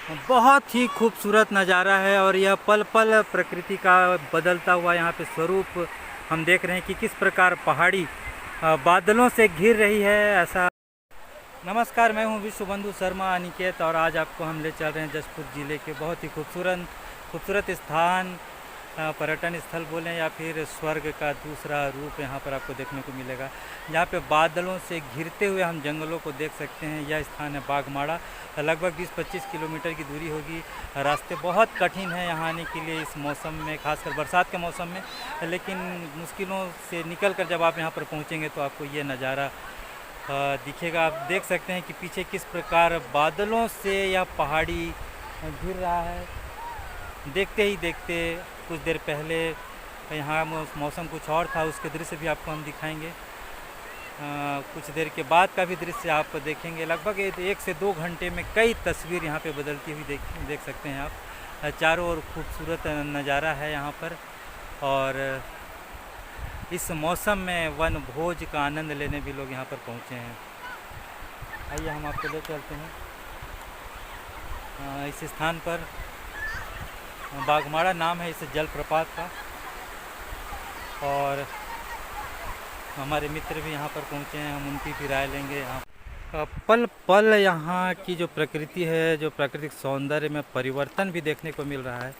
बहुत ही खूबसूरत नज़ारा है और यह पल पल प्रकृति का बदलता हुआ यहाँ पे स्वरूप हम देख रहे हैं कि किस प्रकार पहाड़ी बादलों से घिर रही है। ऐसा नमस्कार, मैं हूँ विश्व बंधु शर्मा अनिकेत और आज आपको हम ले चल रहे हैं जशपुर ज़िले के बहुत ही खूबसूरत खूबसूरत स्थान, पर्यटन स्थल बोलें या फिर स्वर्ग का दूसरा रूप यहाँ पर आपको देखने को मिलेगा। यहाँ पे बादलों से घिरते हुए हम जंगलों को देख सकते हैं। यह स्थान है बाघमाड़ा, लगभग 20-25 किलोमीटर की दूरी होगी। रास्ते बहुत कठिन है यहाँ आने के लिए इस मौसम में, खासकर बरसात के मौसम में, लेकिन मुश्किलों से निकल कर जब आप यहाँ पर पहुँचेंगे तो आपको ये नज़ारा दिखेगा। आप देख सकते हैं कि पीछे किस प्रकार बादलों से यह पहाड़ी घिर रहा है। देखते ही देखते कुछ देर पहले यहाँ मौसम कुछ और था, उसके दृश्य भी आपको हम दिखाएंगे। कुछ देर के बाद का भी दृश्य आप देखेंगे। लगभग 1 से 2 घंटे में कई तस्वीर यहाँ पे बदलती हुई देख सकते हैं आप। चारों ओर खूबसूरत नज़ारा है यहाँ पर और इस मौसम में वन भोज का आनंद लेने भी लोग यहाँ पर पहुँचे हैं। आइए हम आपको ले चलते हैं इस स्थान पर। बाघमाड़ा नाम है इस जलप्रपात का और हमारे मित्र भी यहाँ पर पहुँचे हैं, हम उनकी भी राय लेंगे। यहाँ पल पल यहाँ की जो प्रकृति है, जो प्राकृतिक सौंदर्य में परिवर्तन भी देखने को मिल रहा है।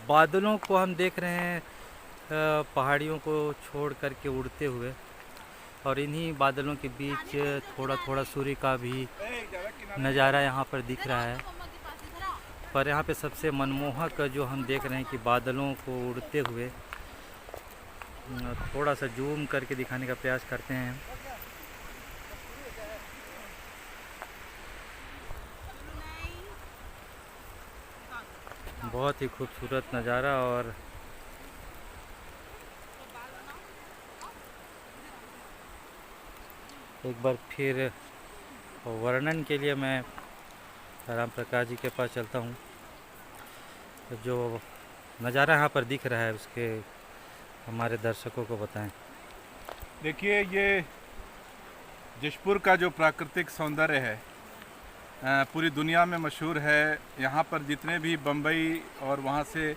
बादलों को हम देख रहे हैं पहाड़ियों को छोड़ करके उड़ते हुए और इन्हीं बादलों के बीच थोड़ा थोड़ा सूर्य का भी नज़ारा यहाँ पर दिख रहा है। पर यहाँ पे सबसे मनमोहक जो हम देख रहे हैं कि बादलों को उड़ते हुए, थोड़ा सा जूम करके दिखाने का प्रयास करते हैं। बहुत ही खूबसूरत नज़ारा और एक बार फिर वर्णन के लिए मैं राम प्रकाश जी के पास चलता हूँ। जो नज़ारा यहाँ पर दिख रहा है उसके हमारे दर्शकों को बताएं। देखिए, ये जशपुर का जो प्राकृतिक सौंदर्य है पूरी दुनिया में मशहूर है। यहाँ पर जितने भी बम्बई और वहाँ से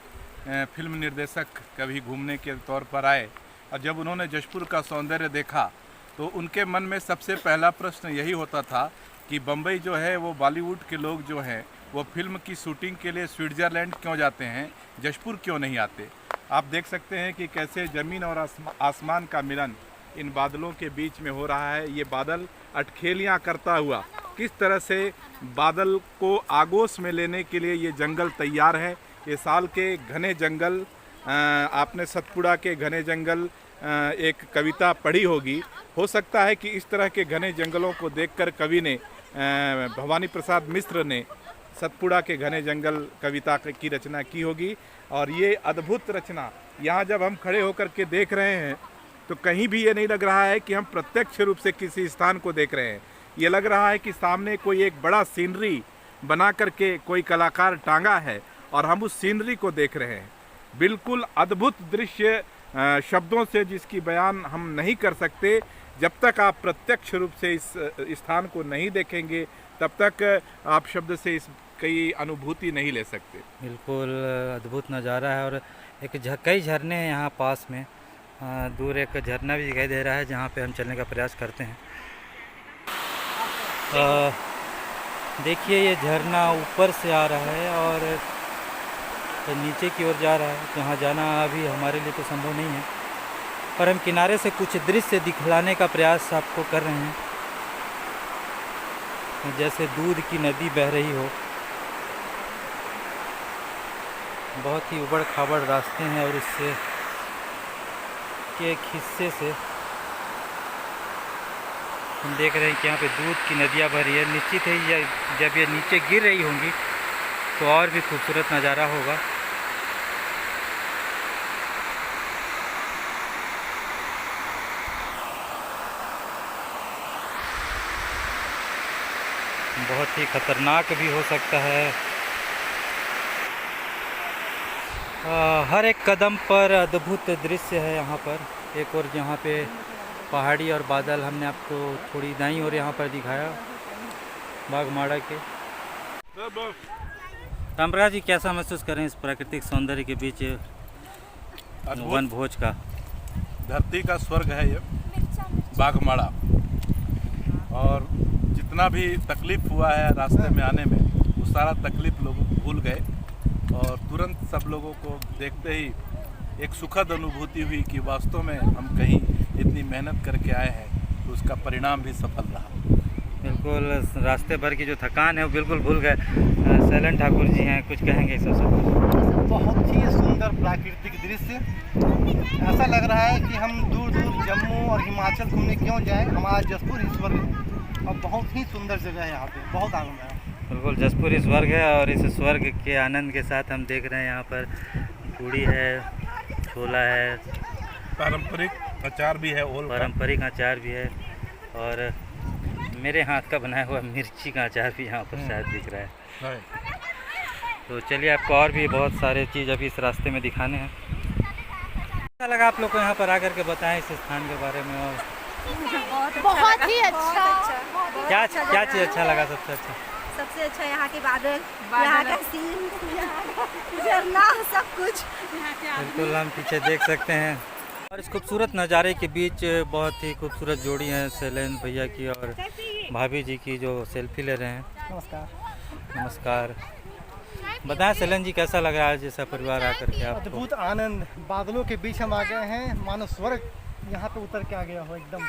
फिल्म निर्देशक कभी घूमने के तौर पर आए और जब उन्होंने जशपुर का सौंदर्य देखा तो उनके मन में सबसे पहला प्रश्न यही होता था कि बम्बई जो है वो बॉलीवुड के लोग जो हैं वो फिल्म की शूटिंग के लिए स्विट्ज़रलैंड क्यों जाते हैं, जशपुर क्यों नहीं आते। आप देख सकते हैं कि कैसे ज़मीन और आसमान का मिलन इन बादलों के बीच में हो रहा है। ये बादल अटखेलियाँ करता हुआ किस तरह से बादल को आगोश में लेने के लिए ये जंगल तैयार है। ये साल के घने जंगल, आपने सतपुड़ा के घने जंगल एक कविता पढ़ी होगी। हो सकता है कि इस तरह के घने जंगलों को देखकर कवि ने, भवानी प्रसाद मिश्र ने सतपुड़ा के घने जंगल कविता की रचना की होगी। और ये अद्भुत रचना यहाँ जब हम खड़े होकर के देख रहे हैं तो कहीं भी ये नहीं लग रहा है कि हम प्रत्यक्ष रूप से किसी स्थान को देख रहे हैं। ये लग रहा है कि सामने कोई एक बड़ा सीनरी बना करके कोई कलाकार टांगा है और हम उस सीनरी को देख रहे हैं। बिल्कुल अद्भुत दृश्य, शब्दों से जिसकी बयान हम नहीं कर सकते। जब तक आप प्रत्यक्ष रूप से इस स्थान को नहीं देखेंगे तब तक आप शब्द से इसकी अनुभूति नहीं ले सकते। बिल्कुल अद्भुत नज़ारा है और कई झरने हैं यहाँ पास में। दूर एक झरना भी दिखाई दे रहा है जहाँ पे हम चलने का प्रयास करते हैं। देखिए, ये झरना ऊपर से आ रहा है और नीचे की ओर जा रहा है। जहाँ जाना अभी हमारे लिए तो संभव नहीं है, पर हम किनारे से कुछ दृश्य दिखलाने का प्रयास आपको कर रहे हैं, जैसे दूध की नदी बह रही हो। बहुत ही उबड़ खाबड़ रास्ते हैं और इससे के एक हिस्से से हम देख रहे हैं कि यहाँ पे दूध की नदियाँ बह रही है। निश्चित है जब ये नीचे गिर रही होंगी तो और भी खूबसूरत नज़ारा होगा। बहुत ही खतरनाक भी हो सकता है। हर एक कदम पर अद्भुत दृश्य है यहाँ पर। एक और जहाँ पे पहाड़ी और बादल हमने आपको थोड़ी दाईं ओर यहाँ पर दिखाया बाघमाड़ा के। तो रामप्रकाश जी, कैसा महसूस करें इस प्राकृतिक सौंदर्य के बीच वन भोज का? धरती का स्वर्ग है ये बाघमाड़ा। और जितना भी तकलीफ हुआ है रास्ते में आने में, वो सारा तकलीफ लोग भूल गए और तुरंत सब लोगों को देखते ही एक सुखद अनुभूति हुई कि वास्तव में हम कहीं इतनी मेहनत करके आए हैं, तो उसका परिणाम भी सफल रहा। बिल्कुल, रास्ते भर की जो थकान है वो बिल्कुल भूल गए। शैलन ठाकुर जी हैं, कुछ कहेंगे इस अवसर पर? बहुत ही सुंदर प्राकृतिक दृश्य। ऐसा लग रहा है कि हम दूर दूर जम्मू और हिमाचल घूमने क्यों जाएं, हमारा जसपुर ही स्वर्ग है और बहुत ही सुंदर जगह है। यहाँ पे बहुत आनंद आया। बिल्कुल, जसपुर ही स्वर्ग है और इस स्वर्ग के आनंद के साथ हम देख रहे हैं यहाँ पर पूड़ी है, छोला है, पारंपरिक अचार भी है, पारंपरिक अचार भी है और मेरे हाथ का बनाया हुआ मिर्ची का अचार भी यहाँ पर शायद दिख रहा है। तो चलिए, आपको और भी बहुत सारे चीज़ अभी इस रास्ते में दिखाने हैं। अच्छा लगा आप लोग को यहाँ पर आकर के बताएं इस स्थान के बारे में, और बहुत ही अच्छा। क्या चीज़ अच्छा लगा? सबसे अच्छा यहाँ के बादल, यहाँ का सीन, झरना, सब कुछ। बिल्कुल, हम पीछे देख सकते हैं। और इस खूबसूरत नज़ारे के बीच बहुत ही खूबसूरत जोड़ी है शैलेन भैया की और भाभी जी की, जो सेल्फी ले रहे हैं। नमस्कार। नमस्कार। बताएं शैलेन जी, कैसा लग रहा है जैसा परिवार आकर के आपको? अद्भुत आनंद। बादलों के बीच हम आ गए हैं, मानो स्वर्ग यहाँ पे उतर के आ गया हो एकदम।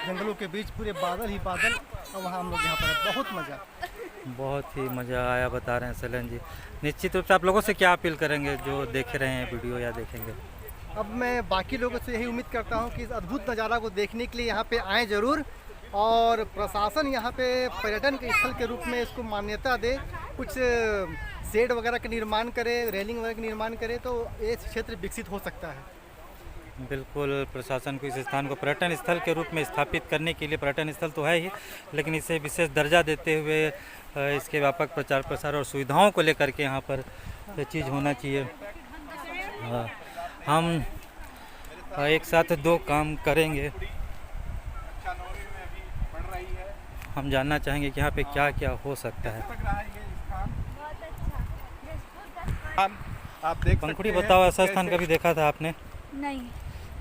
जंगलों के बीच पूरे बादल ही बादल, और वहाँ हम लोग यहाँ पर बहुत मज़ा। बहुत ही मज़ा आया बता रहे हैं शैलेन जी। निश्चित रूप से आप लोगों से क्या अपील करेंगे जो देख रहे हैं वीडियो या देखेंगे? अब मैं बाकी लोगों से यही उम्मीद करता हूँ कि इस अद्भुत नज़ारा को देखने के लिए यहाँ पे आएँ ज़रूर, और प्रशासन यहाँ पे पर्यटन के स्थल के रूप में इसको मान्यता दे, कुछ शेड वगैरह का निर्माण करे, रेलिंग वगैरह का निर्माण करे, तो ये क्षेत्र विकसित हो सकता है। बिल्कुल, प्रशासन को इस स्थान को पर्यटन स्थल के रूप में स्थापित करने के लिए, पर्यटन स्थल तो है ही, लेकिन इसे विशेष दर्जा देते हुए इसके व्यापक प्रचार प्रसार और सुविधाओं को लेकर के यहाँ पर ये चीज़ होना चाहिए। हम एक साथ दो काम करेंगे। हम जानना चाहेंगे कि यहाँ पे क्या क्या हो सकता है। आप देख पंखुड़ी, बताओ, ऐसा स्थान कभी देखा था आपने? नहीं,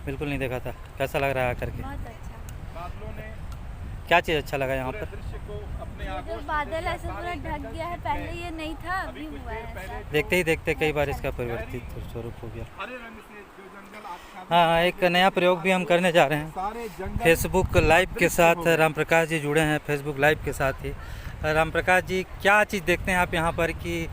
बिल्कुल नहीं देखा था। कैसा लग रहा है आकर के? बहुत अच्छा। क्या चीज़ अच्छा लगा यहाँ पर? जो बादल ऐसे पूरा ढक गया है, पहले ये नहीं था, अभी हुआ है ऐसा। देखते ही देखते कई बार इसका परिवर्तित स्वरूप हो गया। हाँ, एक नया प्रयोग भी हम करने जा रहे हैं। फेसबुक लाइव के साथ रामप्रकाश जी जुड़े हैं, फेसबुक लाइव के साथ ही। रामप्रकाश जी, क्या चीज़ देखते हैं आप यहाँ पर कि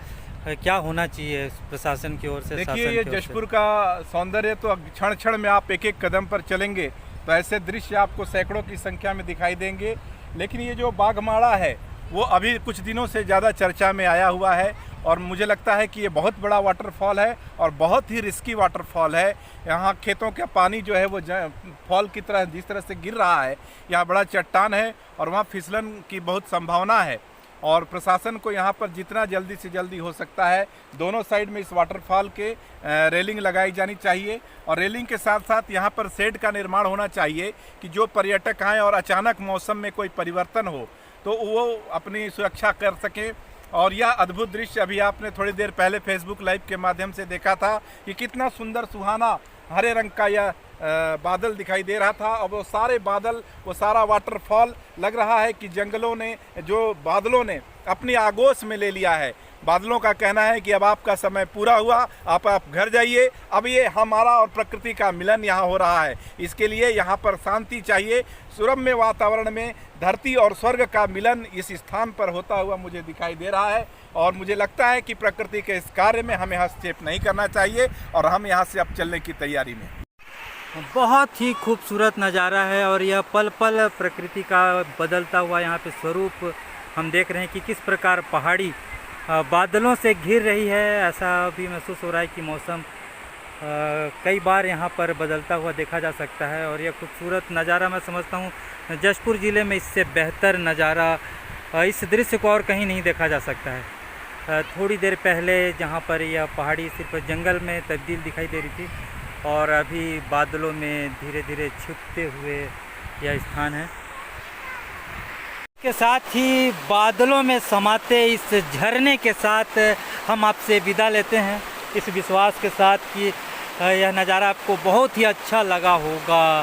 क्या होना चाहिए प्रशासन की ओर से? देखिए, ये जशपुर का सौंदर्य तो क्षण क्षण में आप एक एक कदम पर चलेंगे तो ऐसे दृश्य आपको सैकड़ों की संख्या में दिखाई देंगे। लेकिन ये जो बाघमाड़ा है वो अभी कुछ दिनों से ज़्यादा चर्चा में आया हुआ है, और मुझे लगता है कि ये बहुत बड़ा वाटरफॉल है और बहुत ही रिस्की वाटरफॉल है। यहाँ खेतों का पानी जो है वो फॉल की तरह जिस तरह से गिर रहा है, यहाँ बड़ा चट्टान है और वहाँ फिसलन की बहुत संभावना है। और प्रशासन को यहाँ पर जितना जल्दी से जल्दी हो सकता है दोनों साइड में इस वाटरफॉल के रेलिंग लगाई जानी चाहिए, और रेलिंग के साथ साथ यहाँ पर शेड का निर्माण होना चाहिए कि जो पर्यटक आएँ और अचानक मौसम में कोई परिवर्तन हो तो वो अपनी सुरक्षा कर सकें। और यह अद्भुत दृश्य अभी आपने थोड़ी देर पहले फेसबुक लाइव के माध्यम से देखा था कि कितना सुंदर सुहाना हरे रंग का यह बादल दिखाई दे रहा था, और वो सारे बादल, वो सारा वाटरफॉल लग रहा है कि जंगलों ने, जो बादलों ने अपनी आगोश में ले लिया है। बादलों का कहना है कि अब आपका समय पूरा हुआ, आप घर जाइए, अब ये हमारा और प्रकृति का मिलन यहाँ हो रहा है। इसके लिए यहाँ पर शांति चाहिए। सुरम्य वातावरण में धरती और स्वर्ग का मिलन इस स्थान पर होता हुआ मुझे दिखाई दे रहा है, और मुझे लगता है कि प्रकृति के इस कार्य में हमें हस्तक्षेप नहीं करना चाहिए, और हम यहाँ से अब चलने की तैयारी में। बहुत ही खूबसूरत नज़ारा है और यह पल पल प्रकृति का बदलता हुआ यहाँ पे स्वरूप हम देख रहे हैं कि किस प्रकार पहाड़ी बादलों से घिर रही है। ऐसा भी महसूस हो रहा है कि मौसम कई बार यहाँ पर बदलता हुआ देखा जा सकता है, और यह खूबसूरत नज़ारा मैं समझता हूँ जशपुर ज़िले में इससे बेहतर नज़ारा, इस दृश्य को और कहीं नहीं देखा जा सकता है। थोड़ी देर पहले जहाँ पर यह पहाड़ी सिर्फ जंगल में तब्दील दिखाई दे रही थी, और अभी बादलों में धीरे धीरे छिपते हुए यह स्थान है। के साथ ही बादलों में समाते इस झरने के साथ हम आपसे विदा लेते हैं, इस विश्वास के साथ कि यह नज़ारा आपको बहुत ही अच्छा लगा होगा।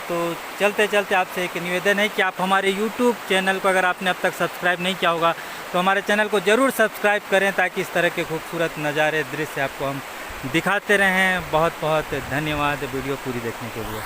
तो चलते चलते आपसे एक निवेदन है कि आप हमारे YouTube चैनल को अगर आपने अब तक सब्सक्राइब नहीं किया होगा तो हमारे चैनल को ज़रूर सब्सक्राइब करें, ताकि इस तरह के खूबसूरत नज़ारे दृश्य आपको हम दिखाते रहें। बहुत बहुत धन्यवाद वीडियो पूरी देखने के लिए।